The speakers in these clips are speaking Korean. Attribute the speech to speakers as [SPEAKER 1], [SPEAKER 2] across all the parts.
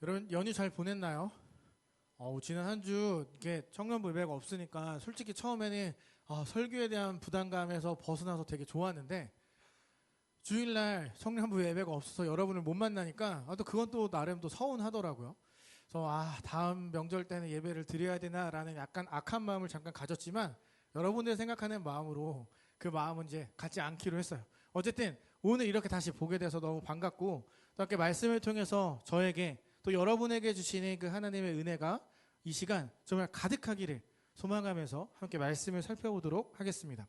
[SPEAKER 1] 여러분 연휴 잘 보냈나요? 지난 한 주 이게 청년부 예배가 없으니까 솔직히 처음에는 설교에 대한 부담감에서 벗어나서 되게 좋았는데 주일날 청년부 예배가 없어서 여러분을 못 만나니까 또 그건 또 나름 또 서운하더라고요. 그래서 다음 명절 때는 예배를 드려야 되나라는 약간 악한 마음을 잠깐 가졌지만 여러분들 생각하는 마음으로 그 마음은 이제 갖지 않기로 했어요. 어쨌든 오늘 이렇게 다시 보게 돼서 너무 반갑고 또 이렇게 말씀을 통해서 저에게 또 여러분에게 주시는 그 하나님의 은혜가 이 시간 정말 가득하기를 소망하면서 함께 말씀을 살펴보도록 하겠습니다.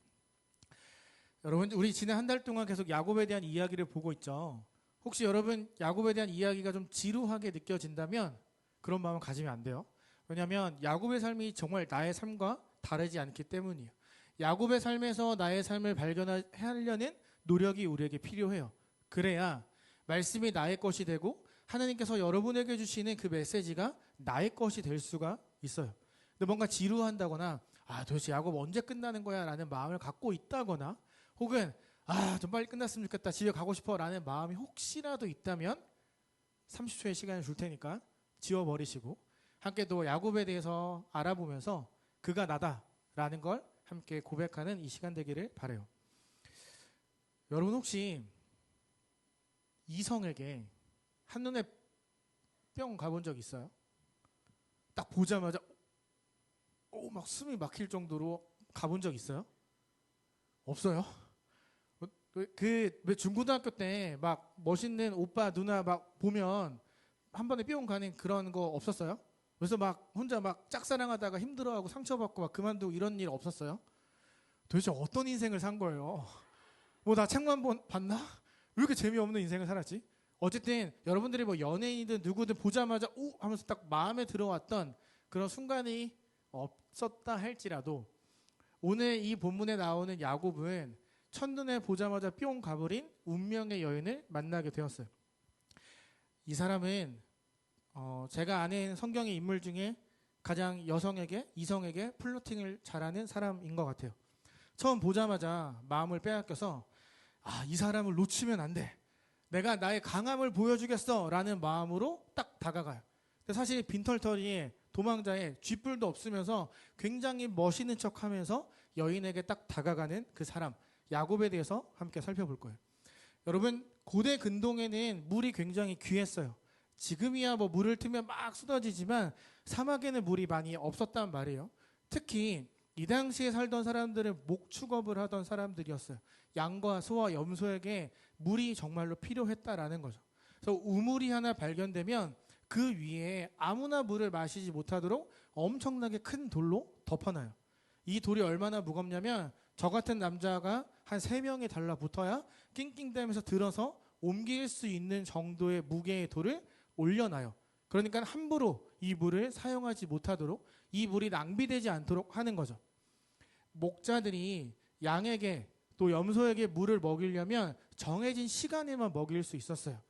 [SPEAKER 1] 여러분, 우리 지난 한 달 동안 계속 야곱에 대한 이야기를 보고 있죠. 혹시 여러분 야곱에 대한 이야기가 좀 지루하게 느껴진다면 그런 마음을 가지면 안 돼요. 왜냐하면 야곱의 삶이 정말 나의 삶과 다르지 않기 때문이에요. 야곱의 삶에서 나의 삶을 발견하려는 노력이 우리에게 필요해요. 그래야 말씀이 나의 것이 되고 하나님께서 여러분에게 주시는 그 메시지가 나의 것이 될 수가 있어요. 근데 뭔가 지루한다거나 도대체 야곱 언제 끝나는 거야 라는 마음을 갖고 있다거나 혹은 좀 빨리 끝났으면 좋겠다 집에 가고 싶어 라는 마음이 혹시라도 있다면 30초의 시간을 줄 테니까 지워버리시고 함께 또 야곱에 대해서 알아보면서 그가 나다 라는 걸 함께 고백하는 이 시간 되기를 바라요. 여러분 혹시 이성에게 한눈에 뿅 가본 적 있어요? 딱 보자마자 막 숨이 막힐 정도로 가본 적 있어요? 없어요? 왜 중고등학교 때 막 멋있는 오빠 누나 막 보면 한 번에 뿅 가는 그런 거 없었어요? 그래서 막 혼자 막 짝사랑하다가 힘들어하고 상처받고 막 그만두고 이런 일 없었어요? 도대체 어떤 인생을 산 거예요? 나 책만 봤나? 왜 이렇게 재미없는 인생을 살았지? 어쨌든 여러분들이 뭐 연예인이든 누구든 보자마자 하면서 딱 마음에 들어왔던 그런 순간이 없었다 할지라도 오늘 이 본문에 나오는 야곱은 첫눈에 보자마자 뿅 가버린 운명의 여인을 만나게 되었어요. 이 사람은 제가 아는 성경의 인물 중에 가장 이성에게 플러팅을 잘하는 사람인 것 같아요. 처음 보자마자 마음을 빼앗겨서 이 사람을 놓치면 안 돼. 내가 나의 강함을 보여주겠어 라는 마음으로 딱 다가가요. 근데 사실 빈털터리에 도망자에 쥐뿔도 없으면서 굉장히 멋있는 척하면서 여인에게 딱 다가가는 그 사람 야곱에 대해서 함께 살펴볼 거예요. 여러분 고대 근동에는 물이 굉장히 귀했어요. 지금이야 뭐 물을 트면 막 쏟아지지만 사막에는 물이 많이 없었단 말이에요. 특히 이 당시에 살던 사람들은 목축업을 하던 사람들이었어요. 양과 소와 염소에게 물이 정말로 필요했다라는 거죠. 그래서 우물이 하나 발견되면 그 위에 아무나 물을 마시지 못하도록 엄청나게 큰 돌로 덮어놔요. 이 돌이 얼마나 무겁냐면 저 같은 남자가 한 3명이 달라붙어야 낑낑대면서 들어서 옮길 수 있는 정도의 무게의 돌을 올려놔요. 그러니까 함부로 이 물을 사용하지 못하도록 이 물이 낭비되지 않도록 하는 거죠. 목자들이 양에게 또 염소에게 물을 먹이려면 정해진 시간에만 먹일 수 있었어요.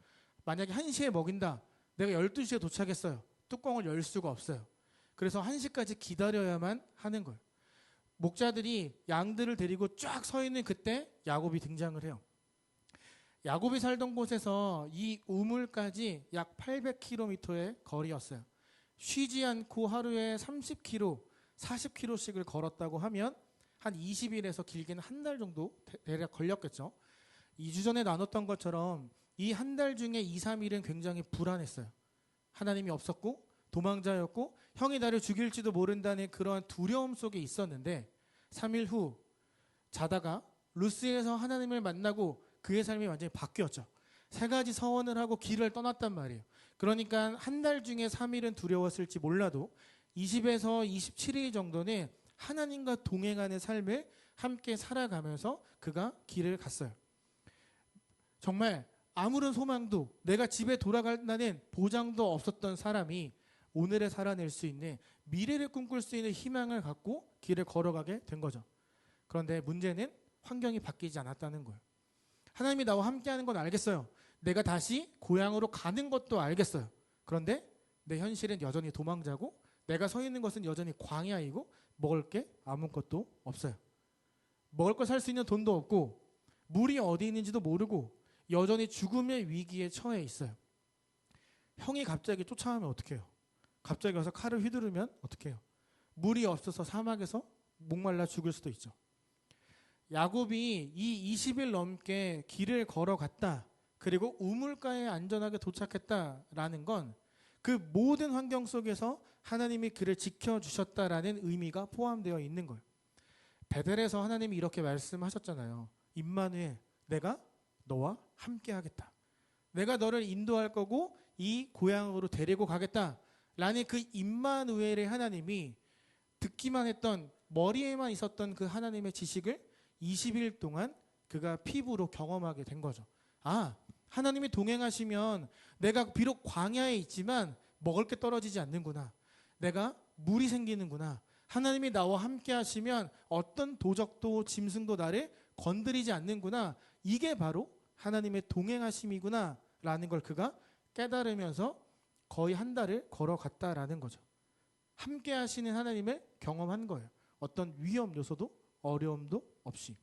[SPEAKER 1] 만약에 1시에 먹인다. 내가 12시에 도착했어요. 뚜껑을 열 수가 없어요. 그래서 1시까지 기다려야만 하는 거예요. 목자들이 양들을 데리고 쫙 서 있는 그때 야곱이 등장을 해요. 야곱이 살던 곳에서 이 우물까지 약 800km의 거리였어요. 쉬지 않고 하루에 30km, 40km씩을 걸었다고 하면 한 20일에서 길게는 한 달 정도 대략 걸렸겠죠. 2주 전에 나눴던 것처럼 이 한 달 중에 2, 3일은 굉장히 불안했어요. 하나님이 없었고 도망자였고 형이 나를 죽일지도 모른다는 그러한 두려움 속에 있었는데 3일 후 자다가 루스에서 하나님을 만나고 그의 삶이 완전히 바뀌었죠. 3가지 서원을 하고 길을 떠났단 말이에요. 그러니까 한 달 중에 3일은 두려웠을지 몰라도 20에서 27일 정도는 하나님과 동행하는 삶을 함께 살아가면서 그가 길을 갔어요. 정말 아무런 소망도 내가 집에 돌아간다는 보장도 없었던 사람이 오늘을 살아낼 수 있는 미래를 꿈꿀 수 있는 희망을 갖고 길을 걸어가게 된 거죠. 그런데 문제는 환경이 바뀌지 않았다는 거예요. 하나님이 나와 함께하는 건 알겠어요. 내가 다시 고향으로 가는 것도 알겠어요. 그런데 내 현실은 여전히 도망자고 내가 서 있는 것은 여전히 광야이고 먹을 게 아무것도 없어요. 먹을 거 살 수 있는 돈도 없고 물이 어디 있는지도 모르고 여전히 죽음의 위기에 처해 있어요. 형이 갑자기 쫓아오면 어떡해요? 갑자기 와서 칼을 휘두르면 어떡해요? 물이 없어서 사막에서 목말라 죽을 수도 있죠. 야곱이 이 20일 넘게 길을 걸어갔다. 그리고 우물가에 안전하게 도착했다라는 건 그 모든 환경 속에서 하나님이 그를 지켜주셨다라는 의미가 포함되어 있는 거예요. 베델에서 하나님이 이렇게 말씀하셨잖아요. 임마누엘, 내가 너와 함께 하겠다. 내가 너를 인도할 거고 이 고향으로 데리고 가겠다. 라는 그 임마누엘의 하나님이 듣기만 했던, 머리에만 있었던 그 하나님의 지식을 20일 동안 그가 피부로 경험하게 된 거죠. 아, 하나님이 동행하시면 내가 비록 광야에 있지만 먹을 게 떨어지지 않는구나. 내가 물이 생기는구나. 하나님이 나와 함께 하시면 어떤 도적도 짐승도 나를 건드리지 않는구나. 이게 바로 하나님의 동행하심이구나 라는 걸 그가 깨달으면서 거의 한 달을 걸어갔다라는 거죠. 함께 하시는 하나님을 경험한 거예요. 어떤 위험 요소도 어려움도 없이.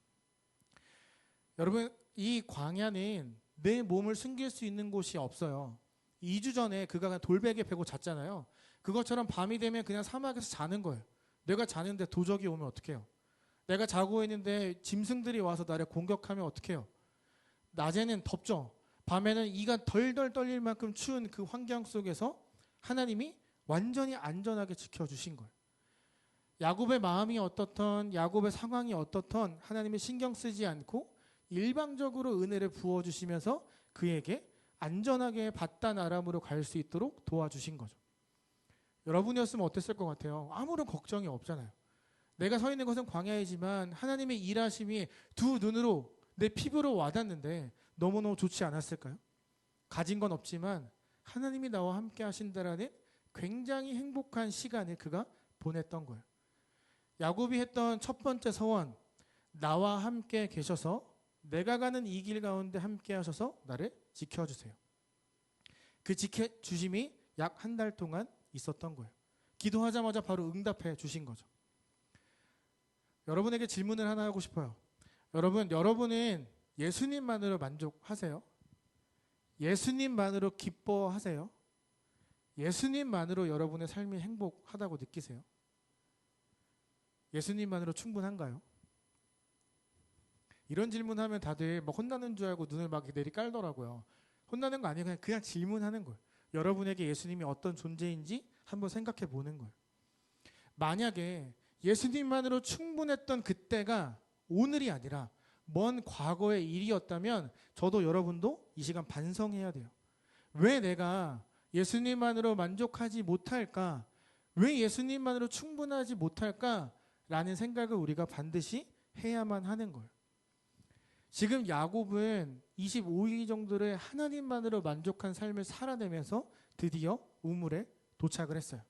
[SPEAKER 1] 여러분, 이 광야는 내 몸을 숨길 수 있는 곳이 없어요. 2주 전에 그가 그냥 돌베개 베고 잤잖아요. 그것처럼 밤이 되면 그냥 사막에서 자는 거예요. 내가 자는데 도적이 오면 어떡해요? 내가 자고 있는데 짐승들이 와서 나를 공격하면 어떡해요? 낮에는 덥죠. 밤에는 이가 덜덜 떨릴 만큼 추운 그 환경 속에서 하나님이 완전히 안전하게 지켜주신 거예요. 야곱의 마음이 어떻던, 야곱의 상황이 어떻던 하나님이 신경 쓰지 않고 일방적으로 은혜를 부어주시면서 그에게 안전하게 바단 아람으로 갈 수 있도록 도와주신 거죠. 여러분이었으면 어땠을 것 같아요? 아무런 걱정이 없잖아요. 내가 서 있는 것은 광야이지만 하나님의 일하심이 두 눈으로 내 피부로 와닿는데 너무너무 좋지 않았을까요? 가진 건 없지만 하나님이 나와 함께 하신다라는 굉장히 행복한 시간을 그가 보냈던 거예요. 야곱이 했던 첫 번째 서원, 나와 함께 계셔서 내가 가는 이 길 가운데 함께 하셔서 나를 지켜주세요. 그 지켜주심이 약 한 달 동안 있었던 거예요. 기도하자마자 바로 응답해 주신 거죠. 여러분에게 질문을 하나 하고 싶어요. 여러분은 예수님만으로 만족하세요? 예수님만으로 기뻐하세요? 예수님만으로 여러분의 삶이 행복하다고 느끼세요? 예수님만으로 충분한가요? 이런 질문하면 다들 막 혼나는 줄 알고 눈을 막 내리깔더라고요. 혼나는 거 아니에요. 그냥 질문하는 거예요. 여러분에게 예수님이 어떤 존재인지 한번 생각해 보는 거예요. 만약에 예수님만으로 충분했던 그때가 오늘이 아니라 먼 과거의 일이었다면 저도 여러분도 이 시간 반성해야 돼요. 왜 내가 예수님만으로 만족하지 못할까? 왜 예수님만으로 충분하지 못할까? 라는 생각을 우리가 반드시 해야만 하는 거예요. 지금 야곱은 25일 정도를 하나님만으로 만족한 삶을 살아내면서 드디어 우물에 도착을 했어요.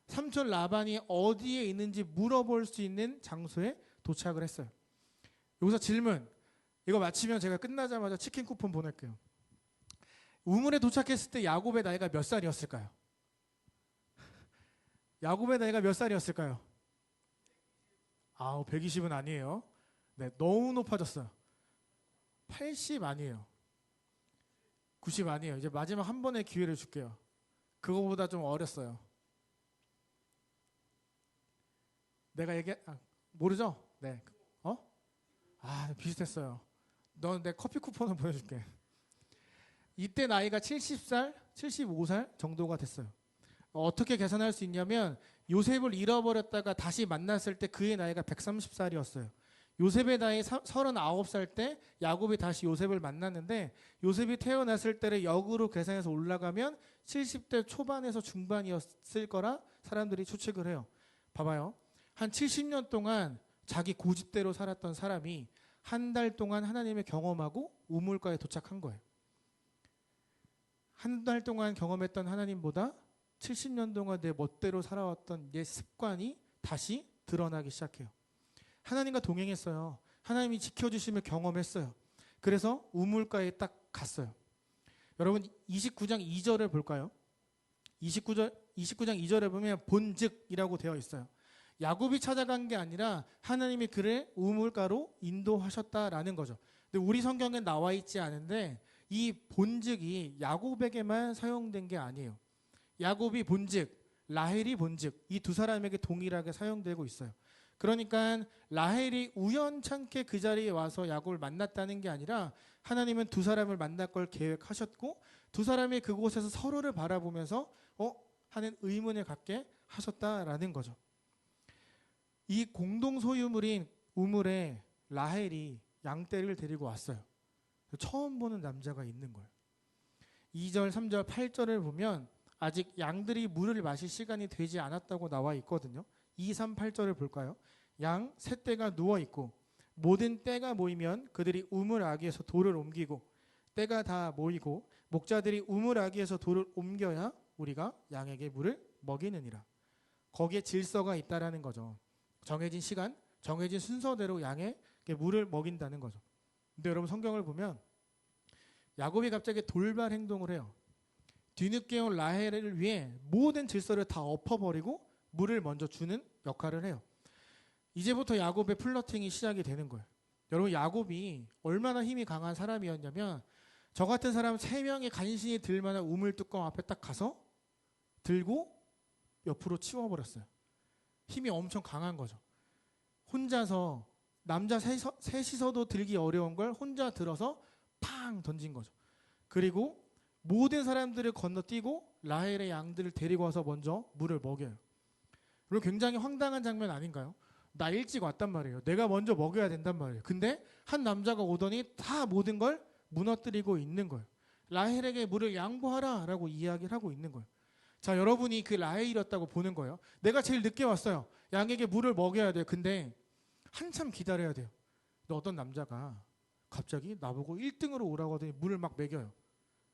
[SPEAKER 1] 삼촌 라반이 어디에 있는지 물어볼 수 있는 장소에 도착을 했어요. 여기서 질문, 이거 마치면 제가 끝나자마자 치킨 쿠폰 보낼게요. 우물에 도착했을 때 야곱의 나이가 몇 살이었을까요? 야곱의 나이가 몇 살이었을까요? 120은 아니에요. 네, 너무 높아졌어요. 80 아니에요. 90 아니에요. 이제 마지막 한 번의 기회를 줄게요. 그거보다 좀 어렸어요. 내가 모르죠? 네. 비슷했어요. 넌 내 커피 쿠폰을 보내줄게. 이때 나이가 70살, 75살 정도가 됐어요. 어떻게 계산할 수 있냐면 요셉을 잃어버렸다가 다시 만났을 때 그의 나이가 130살이었어요. 요셉의 나이 39살 때 야곱이 다시 요셉을 만났는데 요셉이 태어났을 때를 역으로 계산해서 올라가면 70대 초반에서 중반이었을 거라 사람들이 추측을 해요. 봐봐요. 한 70년 동안 자기 고집대로 살았던 사람이 한 달 동안 하나님을 경험하고 우물가에 도착한 거예요. 한 달 동안 경험했던 하나님보다 70년 동안 내 멋대로 살아왔던 내 습관이 다시 드러나기 시작해요. 하나님과 동행했어요. 하나님이 지켜주심을 경험했어요. 그래서 우물가에 딱 갔어요. 여러분 29장 2절을 볼까요? 29장 2절에 보면 본즉이라고 되어 있어요. 야곱이 찾아간 게 아니라 하나님이 그를 우물가로 인도하셨다라는 거죠. 근데 우리 성경에 나와 있지 않은데 이 본즉이 야곱에게만 사용된 게 아니에요. 야곱이 본즉, 라헬이 본즉, 이 두 사람에게 동일하게 사용되고 있어요. 그러니까 라헬이 우연찮게 그 자리에 와서 야곱을 만났다는 게 아니라 하나님은 두 사람을 만날 걸 계획하셨고 두 사람이 그곳에서 서로를 바라보면서 하는 의문을 갖게 하셨다라는 거죠. 이 공동 소유물인 우물에 라헬이 양떼를 데리고 왔어요. 처음 보는 남자가 있는 거예요. 2절, 3절, 8절을 보면 아직 양들이 물을 마실 시간이 되지 않았다고 나와 있거든요. 2, 3, 8절을 볼까요? 양 세 떼가 누워있고 모든 떼가 모이면 그들이 우물 아귀에서 돌을 옮기고 떼가 다 모이고 목자들이 우물 아귀에서 돌을 옮겨야 우리가 양에게 물을 먹이느니라. 거기에 질서가 있다라는 거죠. 정해진 시간, 정해진 순서대로 양에게 물을 먹인다는 거죠. 근데 여러분 성경을 보면 야곱이 갑자기 돌발 행동을 해요. 뒤늦게 온 라헬을 위해 모든 질서를 다 엎어버리고 물을 먼저 주는 역할을 해요. 이제부터 야곱의 플러팅이 시작이 되는 거예요. 여러분 야곱이 얼마나 힘이 강한 사람이었냐면 저 같은 사람 3명이 간신히 들 만한 우물 뚜껑 앞에 딱 가서 들고 옆으로 치워버렸어요. 힘이 엄청 강한 거죠. 혼자서 남자 셋이서도 들기 어려운 걸 혼자 들어서 팡 던진 거죠. 그리고 모든 사람들을 건너뛰고 라헬의 양들을 데리고 와서 먼저 물을 먹여요. 그리고 굉장히 황당한 장면 아닌가요? 나 일찍 왔단 말이에요. 내가 먼저 먹여야 된단 말이에요. 근데 한 남자가 오더니 다 모든 걸 무너뜨리고 있는 거예요. 라헬에게 물을 양보하라 라고 이야기를 하고 있는 거예요. 자, 여러분이 그 라헬이었다고 보는 거예요. 내가 제일 늦게 왔어요. 양에게 물을 먹여야 돼요. 근데 한참 기다려야 돼요. 근데 어떤 남자가 갑자기 나보고 1등으로 오라고 하더니 물을 막 먹여요.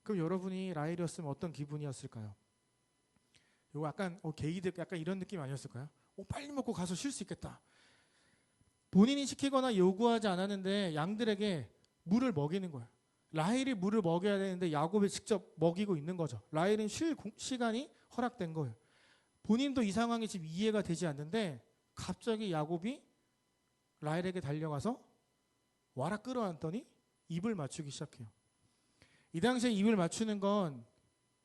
[SPEAKER 1] 그럼 여러분이 라헬이었으면 어떤 기분이었을까요? 이거 약간 게이득 약간 이런 느낌 아니었을까요? 빨리 먹고 가서 쉴 수 있겠다. 본인이 시키거나 요구하지 않았는데 양들에게 물을 먹이는 거예요. 라헬이 물을 먹여야 되는데 야곱이 직접 먹이고 있는 거죠. 라헬은 쉴 시간이 허락된 거예요. 본인도 이 상황이 지금 이해가 되지 않는데 갑자기 야곱이 라헬에게 달려가서 와라 끌어안더니 입을 맞추기 시작해요. 이 당시에 입을 맞추는 건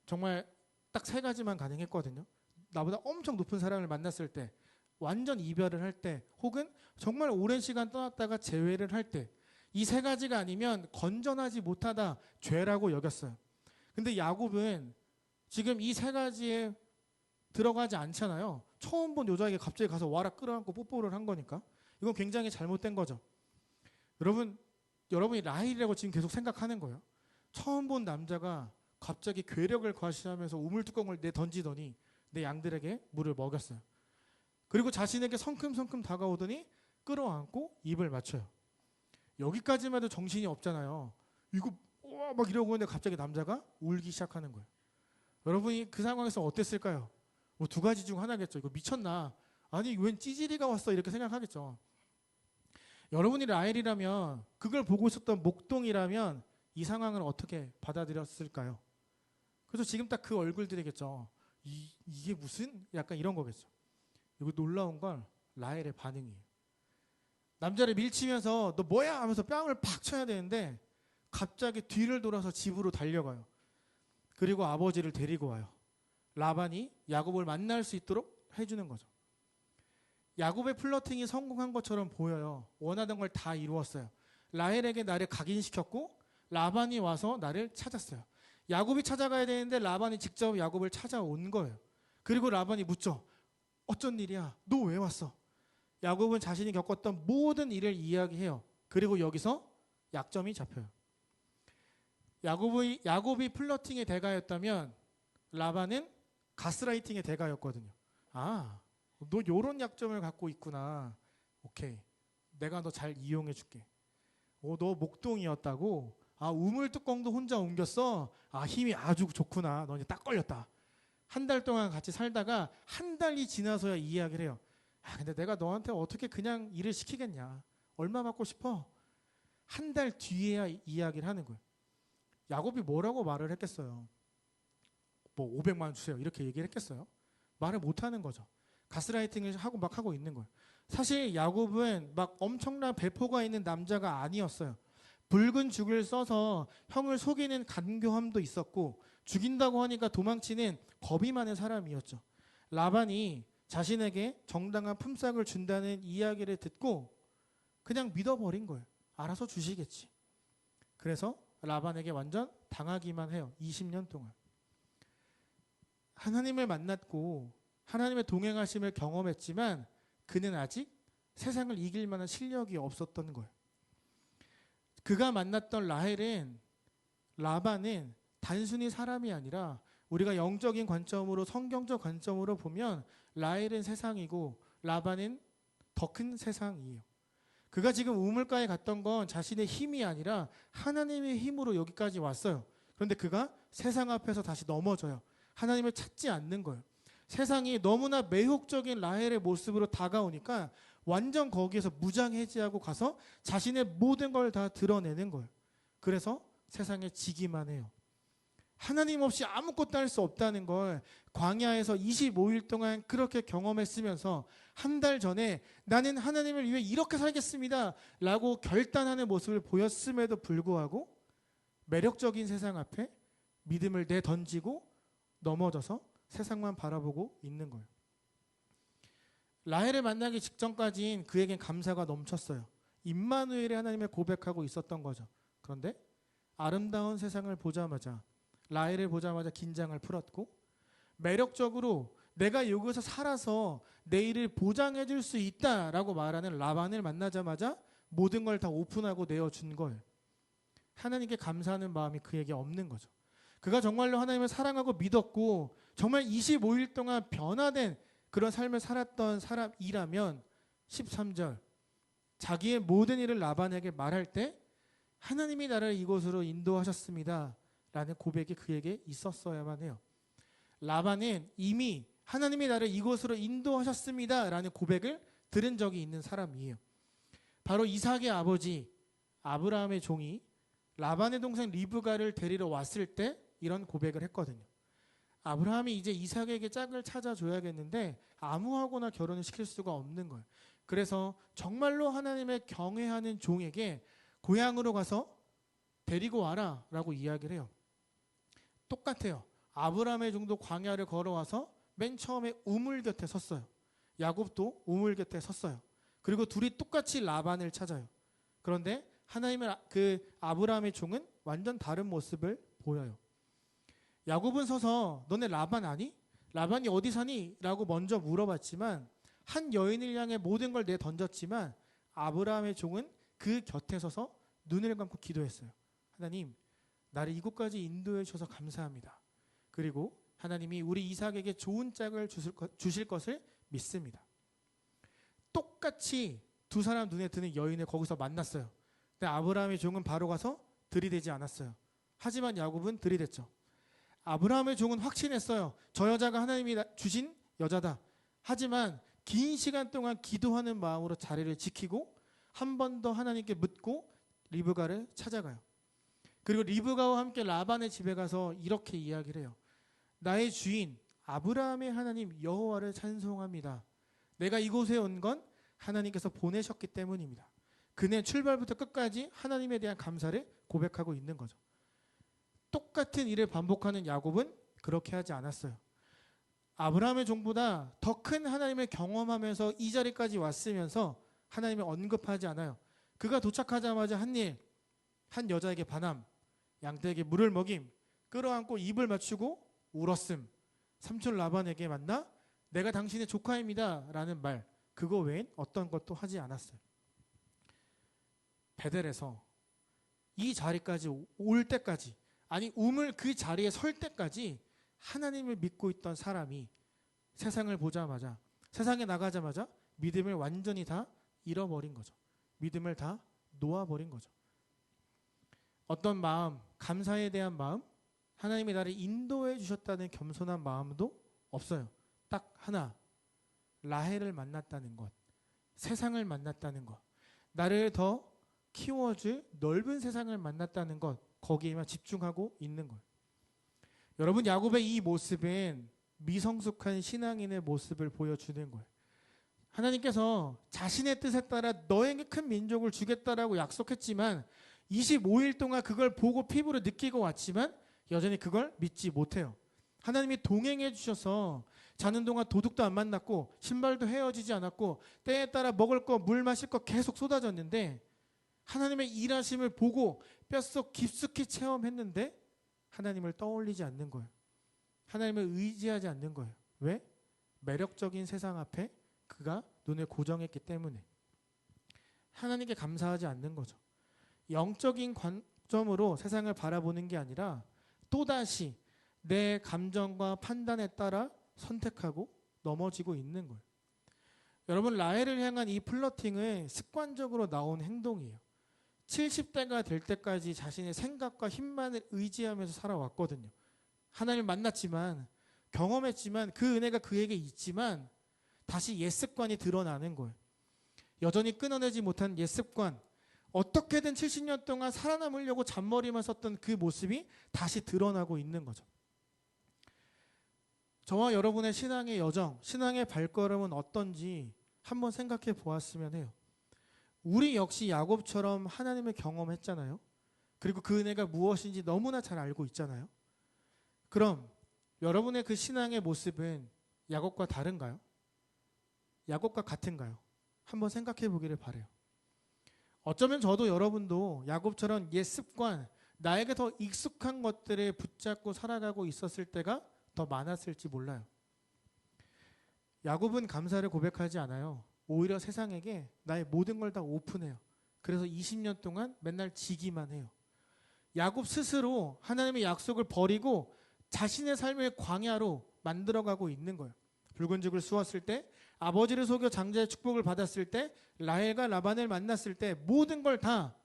[SPEAKER 1] 정말 딱 3가지만 가능했거든요. 나보다 엄청 높은 사람을 만났을 때, 완전 이별을 할 때, 혹은 정말 오랜 시간 떠났다가 재회를 할 때, 이 3가지가 아니면 건전하지 못하다, 죄라고 여겼어요. 근데 야곱은 지금 이 3가지에 들어가지 않잖아요. 처음 본 여자에게 갑자기 가서 와라 끌어안고 뽀뽀를 한 거니까 이건 굉장히 잘못된 거죠. 여러분이 라헬이라고 지금 계속 생각하는 거예요. 처음 본 남자가 갑자기 괴력을 과시하면서 우물뚜껑을 던지더니 내 양들에게 물을 먹였어요. 그리고 자신에게 성큼성큼 다가오더니 끌어안고 입을 맞춰요. 여기까지만 해도 정신이 없잖아요. 이거 막 이러고 있는데 갑자기 남자가 울기 시작하는 거예요. 여러분이 그 상황에서 어땠을까요? 2가지 중 하나겠죠. 이거 미쳤나? 아니 웬 찌질이가 왔어? 이렇게 생각하겠죠. 여러분이 라헬이라면, 그걸 보고 있었던 목동이라면 이 상황을 어떻게 받아들였을까요? 그래서 지금 딱 그 얼굴들이겠죠. 이게 무슨? 약간 이런 거겠죠. 이거 놀라운 건 라헬의 반응이에요. 남자를 밀치면서 너 뭐야? 하면서 뺨을 팍 쳐야 되는데 갑자기 뒤를 돌아서 집으로 달려가요. 그리고 아버지를 데리고 와요. 라반이 야곱을 만날 수 있도록 해주는 거죠. 야곱의 플러팅이 성공한 것처럼 보여요. 원하던 걸 다 이루었어요. 라헬에게 나를 각인시켰고 라반이 와서 나를 찾았어요. 야곱이 찾아가야 되는데 라반이 직접 야곱을 찾아온 거예요. 그리고 라반이 묻죠. 어쩐 일이야? 너 왜 왔어? 야곱은 자신이 겪었던 모든 일을 이야기해요. 그리고 여기서 약점이 잡혀요. 야곱이 플러팅의 대가였다면 라반은 가스라이팅의 대가였거든요. 아, 너 요런 약점을 갖고 있구나. 오케이. 내가 너 잘 이용해 줄게. 너 목동이었다고? 아, 우물뚜껑도 혼자 옮겼어? 아, 힘이 아주 좋구나. 너 이제 딱 걸렸다. 한 달 동안 같이 살다가 한 달이 지나서야 이야기를 해요. 아, 근데 내가 너한테 어떻게 그냥 일을 시키겠냐. 얼마 받고 싶어? 한 달 뒤에야 이야기를 하는 거예요. 야곱이 뭐라고 말을 했겠어요? 500만 원 주세요. 이렇게 얘기를 했겠어요? 말을 못 하는 거죠. 가스라이팅을 하고 막 하고 있는 거예요. 사실 야곱은 막 엄청난 배포가 있는 남자가 아니었어요. 붉은 죽을 써서 형을 속이는 간교함도 있었고 죽인다고 하니까 도망치는 겁이 많은 사람이었죠. 라반이 자신에게 정당한 품삯을 준다는 이야기를 듣고 그냥 믿어버린 거예요. 알아서 주시겠지. 그래서 라반에게 완전 당하기만 해요. 20년 동안. 하나님을 만났고 하나님의 동행하심을 경험했지만 그는 아직 세상을 이길 만한 실력이 없었던 거예요. 그가 만났던 라반은 단순히 사람이 아니라 우리가 영적인 관점으로 성경적 관점으로 보면 라헬은 세상이고 라반은 더 큰 세상이에요. 그가 지금 우물가에 갔던 건 자신의 힘이 아니라 하나님의 힘으로 여기까지 왔어요. 그런데 그가 세상 앞에서 다시 넘어져요. 하나님을 찾지 않는 거예요. 세상이 너무나 매혹적인 라헬의 모습으로 다가오니까 완전 거기에서 무장해제하고 가서 자신의 모든 걸 다 드러내는 거예요. 그래서 세상에 지기만 해요. 하나님 없이 아무것도 할 수 없다는 걸 광야에서 25일 동안 그렇게 경험했으면서 한 달 전에 나는 하나님을 위해 이렇게 살겠습니다 라고 결단하는 모습을 보였음에도 불구하고 매력적인 세상 앞에 믿음을 내던지고 넘어져서 세상만 바라보고 있는 거예요. 라헬을 만나기 직전까지는 그에겐 감사가 넘쳤어요. 임마누엘의 하나님을 고백하고 있었던 거죠. 그런데 아름다운 세상을 보자마자 라헬을 보자마자 긴장을 풀었고 매력적으로 내가 여기서 살아서 내일을 보장해 줄 수 있다라고 말하는 라반을 만나자마자 모든 걸 다 오픈하고 내어준 거예요. 하나님께 감사하는 마음이 그에게 없는 거죠. 그가 정말로 하나님을 사랑하고 믿었고 정말 25일 동안 변화된 그런 삶을 살았던 사람이라면 13절 자기의 모든 일을 라반에게 말할 때 하나님이 나를 이곳으로 인도하셨습니다 라는 고백이 그에게 있었어야만 해요. 라반은 이미 하나님이 나를 이곳으로 인도하셨습니다 라는 고백을 들은 적이 있는 사람이에요. 바로 이삭의 아버지 아브라함의 종이 라반의 동생 리브가를 데리러 왔을 때 이런 고백을 했거든요. 아브라함이 이제 이삭에게 짝을 찾아줘야겠는데 아무하고나 결혼을 시킬 수가 없는 거예요. 그래서 정말로 하나님의 경외하는 종에게 고향으로 가서 데리고 와라 라고 이야기를 해요. 똑같아요. 아브라함의 종도 광야를 걸어와서 맨 처음에 우물 곁에 섰어요. 야곱도 우물 곁에 섰어요. 그리고 둘이 똑같이 라반을 찾아요. 그런데 하나님의 그 아브라함의 종은 완전 다른 모습을 보여요. 야곱은 서서 너네 라반 아니? 라반이 어디 사니? 라고 먼저 물어봤지만 한 여인을 향해 모든 걸 내던졌지만 아브라함의 종은 그 곁에 서서 눈을 감고 기도했어요. 하나님, 나를 이곳까지 인도해 주셔서 감사합니다. 그리고 하나님이 우리 이삭에게 좋은 짝을 주실 것을 믿습니다. 똑같이 두 사람 눈에 드는 여인을 거기서 만났어요. 근데 아브라함의 종은 바로 가서 들이대지 않았어요. 하지만 야곱은 들이댔죠. 아브라함의 종은 확신했어요. 저 여자가 하나님이 주신 여자다. 하지만 긴 시간 동안 기도하는 마음으로 자리를 지키고 한 번 더 하나님께 묻고 리브가를 찾아가요. 그리고 리브가와 함께 라반의 집에 가서 이렇게 이야기를 해요. 나의 주인 아브라함의 하나님 여호와를 찬송합니다. 내가 이곳에 온 건 하나님께서 보내셨기 때문입니다. 그는 출발부터 끝까지 하나님에 대한 감사를 고백하고 있는 거죠. 똑같은 일을 반복하는 야곱은 그렇게 하지 않았어요. 아브라함의 종보다 더 큰 하나님을 경험하면서 이 자리까지 왔으면서 하나님을 언급하지 않아요. 그가 도착하자마자 한 여자에게 반함, 양떼에게 물을 먹임, 끌어안고 입을 맞추고 울었음, 삼촌 라반에게 만나 내가 당신의 조카입니다 라는 말, 그거 외엔 어떤 것도 하지 않았어요. 베델에서 이 자리까지 올 때까지, 아니 우물 그 자리에 설 때까지 하나님을 믿고 있던 사람이 세상을 보자마자, 세상에 나가자마자 믿음을 완전히 다 잃어버린 거죠. 믿음을 다 놓아버린 거죠. 어떤 마음, 감사에 대한 마음, 하나님이 나를 인도해 주셨다는 겸손한 마음도 없어요. 딱 하나, 라헬을 만났다는 것, 세상을 만났다는 것, 나를 더 키워줄 넓은 세상을 만났다는 것, 거기에만 집중하고 있는 거예요. 여러분, 야곱의 이 모습은 미성숙한 신앙인의 모습을 보여주는 거예요. 하나님께서 자신의 뜻에 따라 너에게 큰 민족을 주겠다라고 약속했지만 25일 동안 그걸 보고 피부로 느끼고 왔지만 여전히 그걸 믿지 못해요. 하나님이 동행해 주셔서 자는 동안 도둑도 안 만났고 신발도 헤어지지 않았고 때에 따라 먹을 거, 물 마실 거 계속 쏟아졌는데 하나님의 일하심을 보고 뼛속 깊숙이 체험했는데 하나님을 떠올리지 않는 거예요. 하나님을 의지하지 않는 거예요. 왜? 매력적인 세상 앞에 그가 눈을 고정했기 때문에. 하나님께 감사하지 않는 거죠. 영적인 관점으로 세상을 바라보는 게 아니라 또다시 내 감정과 판단에 따라 선택하고 넘어지고 있는 거예요. 여러분, 라헬을 향한 이 플러팅은 습관적으로 나온 행동이에요. 70대가 될 때까지 자신의 생각과 힘만을 의지하면서 살아왔거든요. 하나님을 만났지만, 경험했지만, 그 은혜가 그에게 있지만 다시 옛습관이 드러나는 거예요. 여전히 끊어내지 못한 옛습관, 어떻게든 70년 동안 살아남으려고 잔머리만 썼던 그 모습이 다시 드러나고 있는 거죠. 저와 여러분의 신앙의 여정, 신앙의 발걸음은 어떤지 한번 생각해 보았으면 해요. 우리 역시 야곱처럼 하나님을 경험했잖아요. 그리고 그 은혜가 무엇인지 너무나 잘 알고 있잖아요. 그럼 여러분의 그 신앙의 모습은 야곱과 다른가요? 야곱과 같은가요? 한번 생각해 보기를 바라요. 어쩌면 저도 여러분도 야곱처럼 옛 습관, 나에게 더 익숙한 것들에 붙잡고 살아가고 있었을 때가 더 많았을지 몰라요. 야곱은 감사를 고백하지 않아요. 오히려 세상에게 나의 모든 걸 다 오픈해요. 그래서 20년 동안 맨날 지기만 해요. 야곱 스스로 하나님의 약속을 버리고 자신의 삶을 광야로 만들어가고 있는 거예요. 붉은 죽을 쑤었을 때, 아버지를 속여 장자의 축복을 받았을 때, 라헬과 라반을 만났을 때 모든 걸 다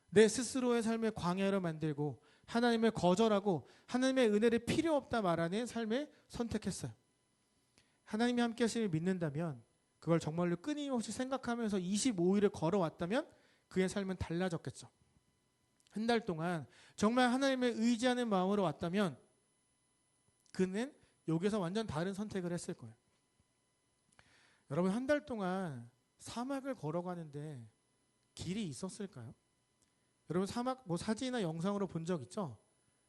[SPEAKER 1] 내 스스로의 삶을 광야로 만들고 하나님을 거절하고 하나님의 은혜를 필요 없다 말하는 삶을 선택했어요. 하나님이 함께 하심을 믿는다면, 그걸 정말로 끊임없이 생각하면서 25일을 걸어왔다면 그의 삶은 달라졌겠죠. 한 달 동안 정말 하나님을 의지하는 마음으로 왔다면 그는 여기서 완전 다른 선택을 했을 거예요. 여러분, 한 달 동안 사막을 걸어가는데 길이 있었을까요? 여러분, 사막 사진이나 영상으로 본 적 있죠?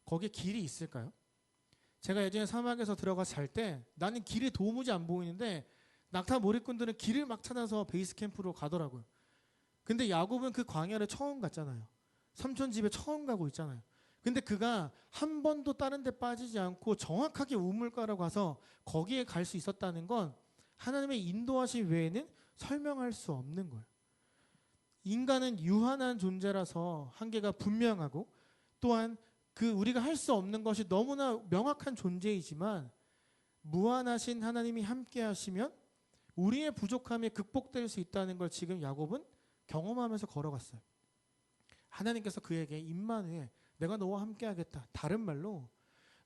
[SPEAKER 1] 거기에 길이 있을까요? 제가 예전에 사막에서 들어가 잘 때 나는 길이 도무지 안 보이는데 낙타 몰입꾼들은 길을 막 찾아서 베이스 캠프로 가더라고요. 근데 야곱은 그 광야를 처음 갔잖아요. 삼촌 집에 처음 가고 있잖아요. 근데 그가 한 번도 다른 데 빠지지 않고 정확하게 우물가로 가서 거기에 갈 수 있었다는 건 하나님의 인도하심 외에는 설명할 수 없는 거예요. 인간은 유한한 존재라서 한계가 분명하고 또한 그 우리가 할 수 없는 것이 너무나 명확한 존재이지만 무한하신 하나님이 함께 하시면 우리의 부족함이 극복될 수 있다는 걸 지금 야곱은 경험하면서 걸어갔어요. 하나님께서 그에게 임마누엘, 내가 너와 함께 하겠다. 다른 말로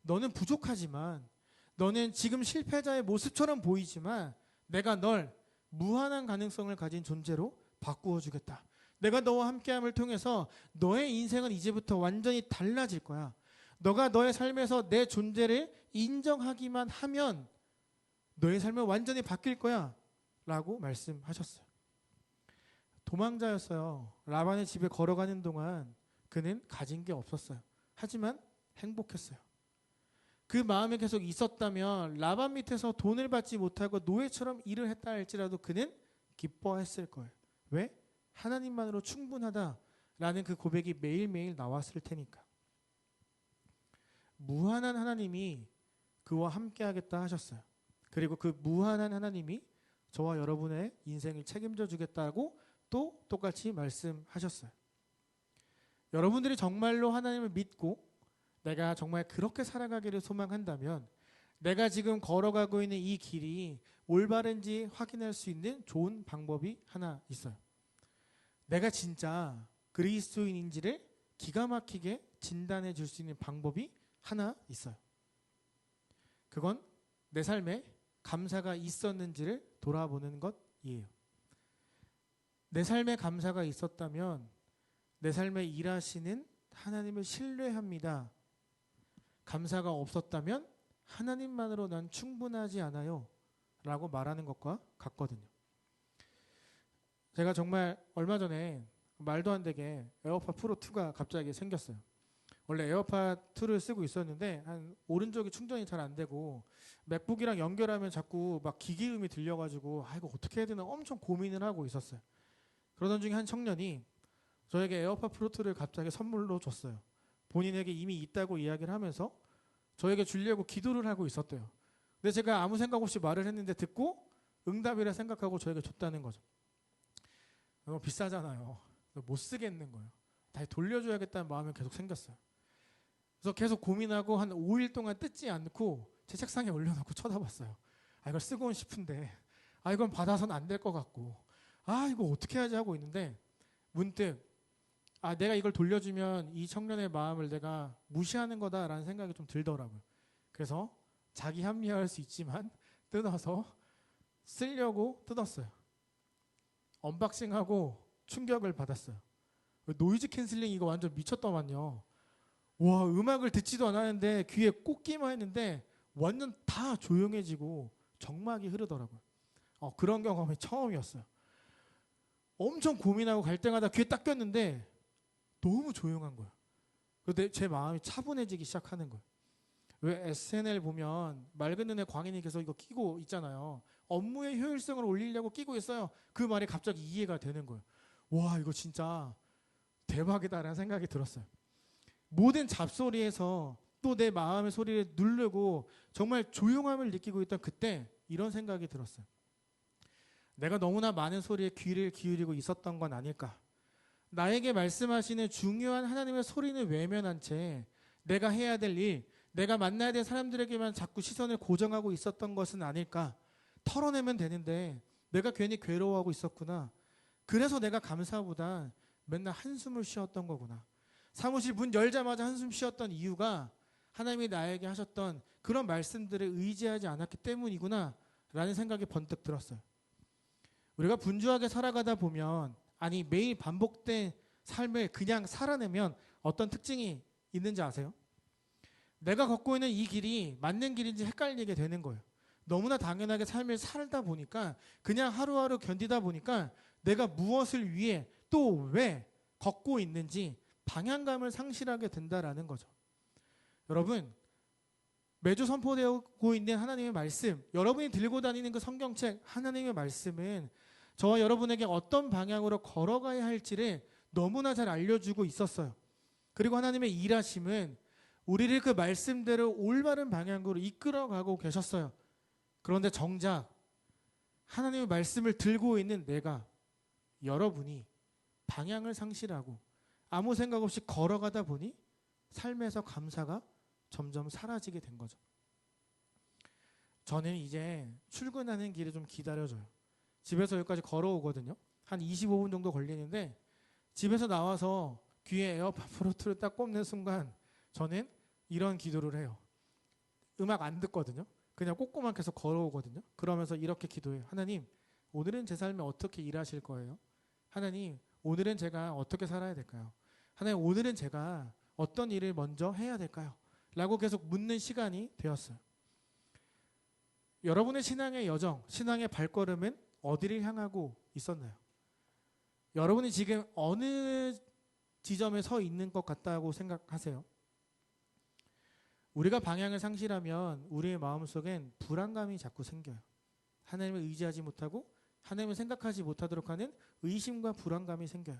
[SPEAKER 1] 너는 부족하지만, 너는 지금 실패자의 모습처럼 보이지만 내가 널 무한한 가능성을 가진 존재로 바꾸어 주겠다. 내가 너와 함께함을 통해서 너의 인생은 이제부터 완전히 달라질 거야. 너가 너의 삶에서 내 존재를 인정하기만 하면 너의 삶은 완전히 바뀔 거야 라고 말씀하셨어요. 도망자였어요. 라반의 집에 걸어가는 동안 그는 가진 게 없었어요. 하지만 행복했어요. 그 마음이 계속 있었다면 라반 밑에서 돈을 받지 못하고 노예처럼 일을 했다 할지라도 그는 기뻐했을 거예요. 왜? 하나님만으로 충분하다라는 그 고백이 매일매일 나왔을 테니까. 무한한 하나님이 그와 함께 하겠다 하셨어요. 그리고 그 무한한 하나님이 저와 여러분의 인생을 책임져 주겠다고 또 똑같이 말씀하셨어요. 여러분들이 정말로 하나님을 믿고 내가 정말 그렇게 살아가기를 소망한다면 내가 지금 걸어가고 있는 이 길이 올바른지 확인할 수 있는 좋은 방법이 하나 있어요. 내가 진짜 그리스도인인지를 기가 막히게 진단해 줄 수 있는 방법이 하나 있어요. 그건 내 삶에 감사가 있었는지를 돌아보는 것이에요. 내 삶에 감사가 있었다면 내 삶에 일하시는 하나님을 신뢰합니다. 감사가 없었다면 하나님만으로 난 충분하지 않아요 라고 말하는 것과 같거든요. 제가 정말 얼마 전에 말도 안 되게 에어팟 프로 2가 갑자기 생겼어요. 원래 에어팟 2를 쓰고 있었는데 한 오른쪽이 충전이 잘 안 되고 맥북이랑 연결하면 자꾸 막 기기음이 들려가지고 이거 어떻게 해야 되나 엄청 고민을 하고 있었어요. 그러던 중에 한 청년이 저에게 에어팟 프로 2를 갑자기 선물로 줬어요. 본인에게 이미 있다고 이야기를 하면서 저에게 주려고 기도를 하고 있었대요. 근데 제가 아무 생각 없이 말을 했는데 듣고 응답이라 생각하고 저에게 줬다는 거죠. 너무 비싸잖아요. 못 쓰겠는 거예요. 다시 돌려줘야겠다는 마음이 계속 생겼어요. 그래서 계속 고민하고 한 5일 동안 뜯지 않고 제 책상에 올려놓고 쳐다봤어요. 이걸 쓰고는 싶은데 이건 받아서는 안 될 것 같고 이거 어떻게 하지 하고 있는데 문득 내가 이걸 돌려주면 이 청년의 마음을 내가 무시하는 거다라는 생각이 좀 들더라고요. 그래서 자기 합리화할 수 있지만 뜯어서 쓰려고 뜯었어요. 언박싱하고 충격을 받았어요. 노이즈 캔슬링 이거 완전 미쳤더만요. 와, 음악을 듣지도 않았는데 귀에 꽂기만 했는데 완전 다 조용해지고 정막이 흐르더라고요. 그런 경험이 처음이었어요. 엄청 고민하고 갈 때마다 귀에 딱 꼈는데 너무 조용한 거예요. 그런데 제 마음이 차분해지기 시작하는 거예요. 왜 SNL 보면 맑은 눈의 광인이 계속 이거 끼고 있잖아요. 업무의 효율성을 올리려고 끼고 있어요. 그 말이 갑자기 이해가 되는 거예요. 와, 이거 진짜 대박이다라는 생각이 들었어요. 모든 잡소리에서 또 내 마음의 소리를 누르고 정말 조용함을 느끼고 있던 그때 이런 생각이 들었어요. 내가 너무나 많은 소리에 귀를 기울이고 있었던 건 아닐까. 나에게 말씀하시는 중요한 하나님의 소리는 외면한 채 내가 해야 될 일, 내가 만나야 될 사람들에게만 자꾸 시선을 고정하고 있었던 것은 아닐까. 털어내면 되는데 내가 괜히 괴로워하고 있었구나. 그래서 내가 감사보다 맨날 한숨을 쉬었던 거구나. 사무실 문 열자마자 한숨 쉬었던 이유가 하나님이 나에게 하셨던 그런 말씀들을 의지하지 않았기 때문이구나 라는 생각이 번뜩 들었어요. 우리가 분주하게 살아가다 보면 매일 반복된 삶을 그냥 살아내면 어떤 특징이 있는지 아세요? 내가 걷고 있는 이 길이 맞는 길인지 헷갈리게 되는 거예요. 너무나 당연하게 삶을 살다 보니까 그냥 하루하루 견디다 보니까 내가 무엇을 위해 또 왜 걷고 있는지 방향감을 상실하게 된다라는 거죠. 여러분, 매주 선포되고 있는 하나님의 말씀, 여러분이 들고 다니는 그 성경책 하나님의 말씀은 저와 여러분에게 어떤 방향으로 걸어가야 할지를 너무나 잘 알려주고 있었어요. 그리고 하나님의 일하심은 우리를 그 말씀대로 올바른 방향으로 이끌어가고 계셨어요. 그런데 정작 하나님의 말씀을 들고 있는 내가, 여러분이 방향을 상실하고 아무 생각 없이 걸어가다 보니 삶에서 감사가 점점 사라지게 된 거죠. 저는 이제 출근하는 길에 좀 기다려줘요. 집에서 여기까지 걸어오거든요. 한 25분 정도 걸리는데 집에서 나와서 귀에 에어팟 프로 2를 딱 꼽는 순간 저는 이런 기도를 해요. 음악 안 듣거든요. 그냥 꽂고만 계속 걸어오거든요. 그러면서 이렇게 기도해요. 하나님, 오늘은 제 삶에 어떻게 일하실 거예요? 하나님, 오늘은 제가 어떻게 살아야 될까요? 하나님, 오늘은 제가 어떤 일을 먼저 해야 될까요? 라고 계속 묻는 시간이 되었어요. 여러분의 신앙의 여정, 신앙의 발걸음은 어디를 향하고 있었나요? 여러분이 지금 어느 지점에 서 있는 것 같다고 생각하세요? 우리가 방향을 상실하면 우리의 마음속엔 불안감이 자꾸 생겨요. 하나님을 의지하지 못하고 하나님을 생각하지 못하도록 하는 의심과 불안감이 생겨요.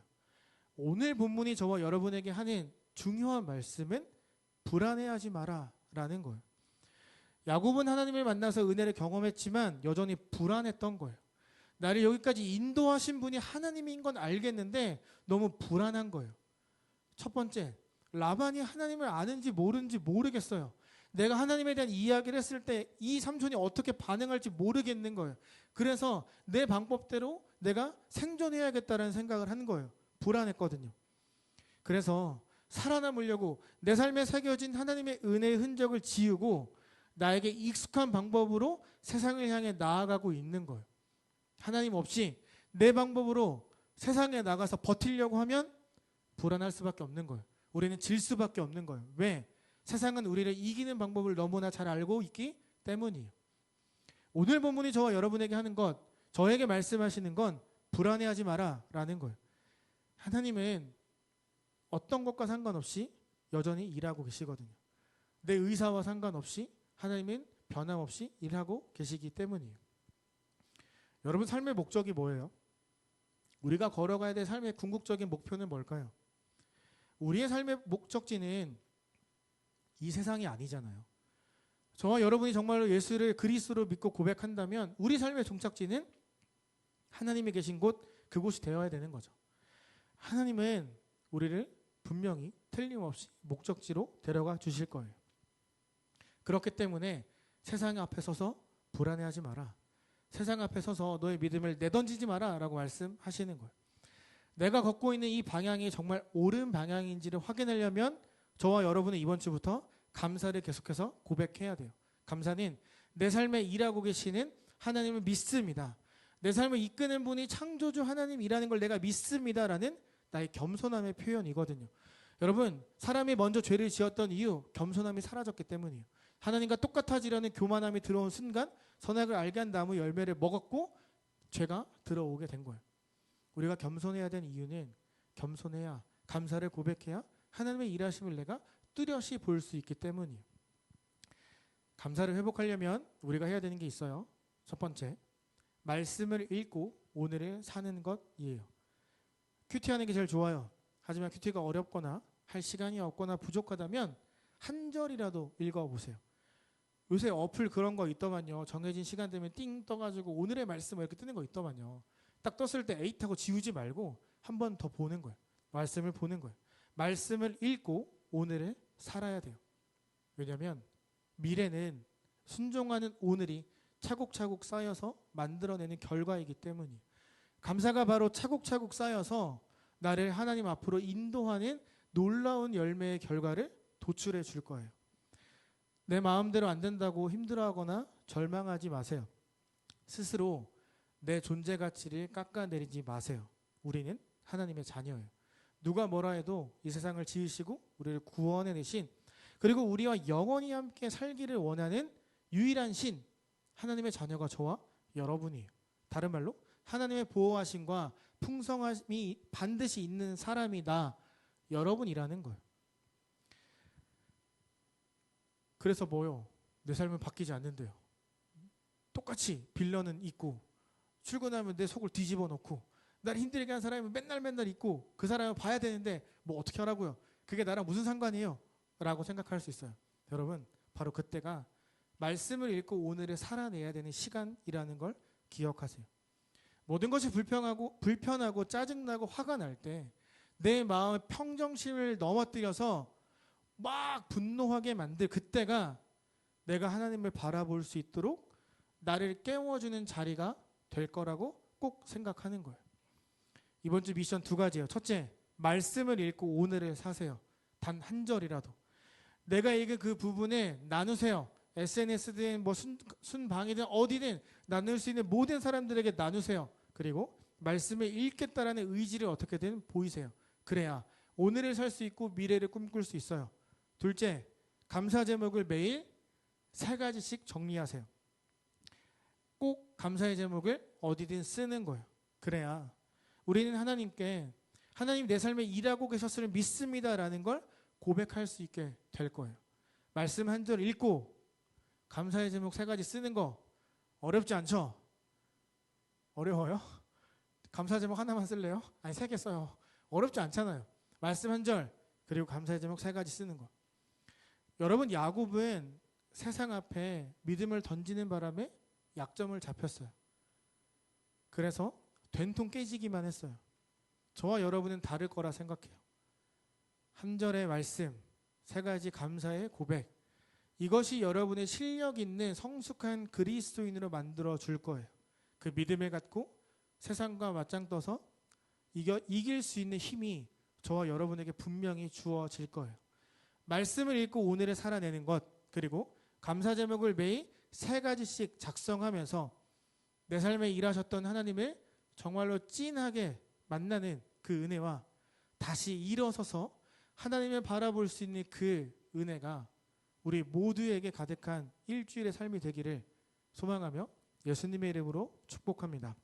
[SPEAKER 1] 오늘 본문이 저와 여러분에게 하는 중요한 말씀은 불안해하지 마라 라는 거예요. 야곱은 하나님을 만나서 은혜를 경험했지만 여전히 불안했던 거예요. 나를 여기까지 인도하신 분이 하나님인 건 알겠는데 너무 불안한 거예요. 첫 번째, 라반이 하나님을 아는지 모르는지 모르겠어요. 내가 하나님에 대한 이야기를 했을 때 이 삼촌이 어떻게 반응할지 모르겠는 거예요. 그래서 내 방법대로 내가 생존해야겠다는 생각을 한 거예요. 불안했거든요. 그래서 살아남으려고 내 삶에 새겨진 하나님의 은혜의 흔적을 지우고 나에게 익숙한 방법으로 세상을 향해 나아가고 있는 거예요. 하나님 없이 내 방법으로 세상에 나가서 버티려고 하면 불안할 수밖에 없는 거예요. 우리는 질 수밖에 없는 거예요. 왜? 세상은 우리를 이기는 방법을 너무나 잘 알고 있기 때문이에요. 오늘 본문이 저와 여러분에게 하는 것, 저에게 말씀하시는 건 불안해하지 마라 라는 거예요. 하나님은 어떤 것과 상관없이 여전히 일하고 계시거든요. 내 의사와 상관없이 하나님은 변함없이 일하고 계시기 때문이에요. 여러분 삶의 목적이 뭐예요? 우리가 걸어가야 될 삶의 궁극적인 목표는 뭘까요? 우리의 삶의 목적지는 이 세상이 아니잖아요. 저와 여러분이 정말로 예수를 그리스도로 믿고 고백한다면 우리 삶의 종착지는 하나님이 계신 곳, 그곳이 되어야 되는 거죠. 하나님은 우리를 분명히 틀림없이 목적지로 데려가 주실 거예요. 그렇기 때문에 세상 앞에 서서 불안해하지 마라. 세상 앞에 서서 너의 믿음을 내던지지 마라 라고 말씀하시는 거예요. 내가 걷고 있는 이 방향이 정말 옳은 방향인지를 확인하려면 저와 여러분은 이번 주부터 감사를 계속해서 고백해야 돼요. 감사는 내 삶에 일하고 계시는 하나님을 믿습니다. 내 삶을 이끄는 분이 창조주 하나님이라는 걸 내가 믿습니다라는 나의 겸손함의 표현이거든요. 여러분, 사람이 먼저 죄를 지었던 이유, 겸손함이 사라졌기 때문이에요. 하나님과 똑같아지려는 교만함이 들어온 순간 선악을 알게 한 나무 열매를 먹었고 죄가 들어오게 된 거예요. 우리가 겸손해야 되는 이유는 겸손해야, 감사를 고백해야 하나님의 일하심을 내가 뚜렷이 볼 수 있기 때문이에요. 감사를 회복하려면 우리가 해야 되는 게 있어요. 첫 번째, 말씀을 읽고 오늘을 사는 것이에요. 큐티하는 게 제일 좋아요. 하지만 큐티가 어렵거나 할 시간이 없거나 부족하다면 한 절이라도 읽어보세요. 요새 어플 그런 거 있더만요. 정해진 시간 되면 띵 떠가지고 오늘의 말씀 이렇게 뜨는 거 있더만요. 딱 떴을 때 에잇 하고 지우지 말고 한 번 더 보는 거예요. 말씀을 보는 거예요. 말씀을 읽고 오늘을 살아야 돼요. 왜냐하면 미래는 순종하는 오늘이 차곡차곡 쌓여서 만들어내는 결과이기 때문이에요. 감사가 바로 차곡차곡 쌓여서 나를 하나님 앞으로 인도하는 놀라운 열매의 결과를 도출해 줄 거예요. 내 마음대로 안 된다고 힘들어하거나 절망하지 마세요. 스스로 내 존재 가치를 깎아내리지 마세요. 우리는 하나님의 자녀예요. 누가 뭐라 해도 이 세상을 지으시고 우리를 구원해내신, 그리고 우리와 영원히 함께 살기를 원하는 유일한 신, 하나님의 자녀가 저와 여러분이에요. 다른 말로 하나님의 보호하심과 풍성함이 반드시 있는 사람이 나, 여러분이라는 거예요. 그래서 뭐요? 내 삶은 바뀌지 않는데요. 똑같이 빌런은 있고 출근하면 내 속을 뒤집어 놓고 나를 힘들게 하는 사람이 맨날 있고 그 사람을 봐야 되는데 뭐 어떻게 하라고요? 그게 나랑 무슨 상관이에요? 라고 생각할 수 있어요. 여러분, 바로 그때가 말씀을 읽고 오늘을 살아내야 되는 시간이라는 걸 기억하세요. 모든 것이 불편하고 짜증나고 화가 날 때 내 마음의 평정심을 넘어뜨려서 막 분노하게 만들 그때가 내가 하나님을 바라볼 수 있도록 나를 깨워주는 자리가 될 거라고 꼭 생각하는 거예요. 이번 주 미션 2가지예요. 첫째, 말씀을 읽고 오늘을 사세요. 단 한 절이라도. 내가 읽은 그 부분에 나누세요. SNS든 뭐 순방이든 어디든 나눌 수 있는 모든 사람들에게 나누세요. 그리고 말씀을 읽겠다라는 의지를 어떻게든 보이세요. 그래야 오늘을 살 수 있고 미래를 꿈꿀 수 있어요. 둘째, 감사 제목을 매일 3가지씩 정리하세요. 꼭 감사의 제목을 어디든 쓰는 거예요. 그래야 우리는 하나님께 하나님 내 삶에 일하고 계셨음을 믿습니다라는 걸 고백할 수 있게 될 거예요. 말씀 한 절 읽고 감사의 제목 3가지 쓰는 거 어렵지 않죠? 어려워요? 감사 제목 하나만 쓸래요? 아니 3개 써요. 어렵지 않잖아요. 말씀 한 절 그리고 감사의 제목 3가지 쓰는 거. 여러분, 야곱은 세상 앞에 믿음을 던지는 바람에 약점을 잡혔어요. 그래서 된통 깨지기만 했어요. 저와 여러분은 다를 거라 생각해요. 한 절의 말씀, 3가지 감사의 고백, 이것이 여러분의 실력 있는 성숙한 그리스도인으로 만들어 줄 거예요. 그 믿음을 갖고 세상과 맞짱 떠서 이길 수 있는 힘이 저와 여러분에게 분명히 주어질 거예요. 말씀을 읽고 오늘을 살아내는 것, 그리고 감사 제목을 매일 3가지씩 작성하면서 내 삶에 일하셨던 하나님을 정말로 찐하게 만나는 그 은혜와 다시 일어서서 하나님을 바라볼 수 있는 그 은혜가 우리 모두에게 가득한 일주일의 삶이 되기를 소망하며 예수님의 이름으로 축복합니다.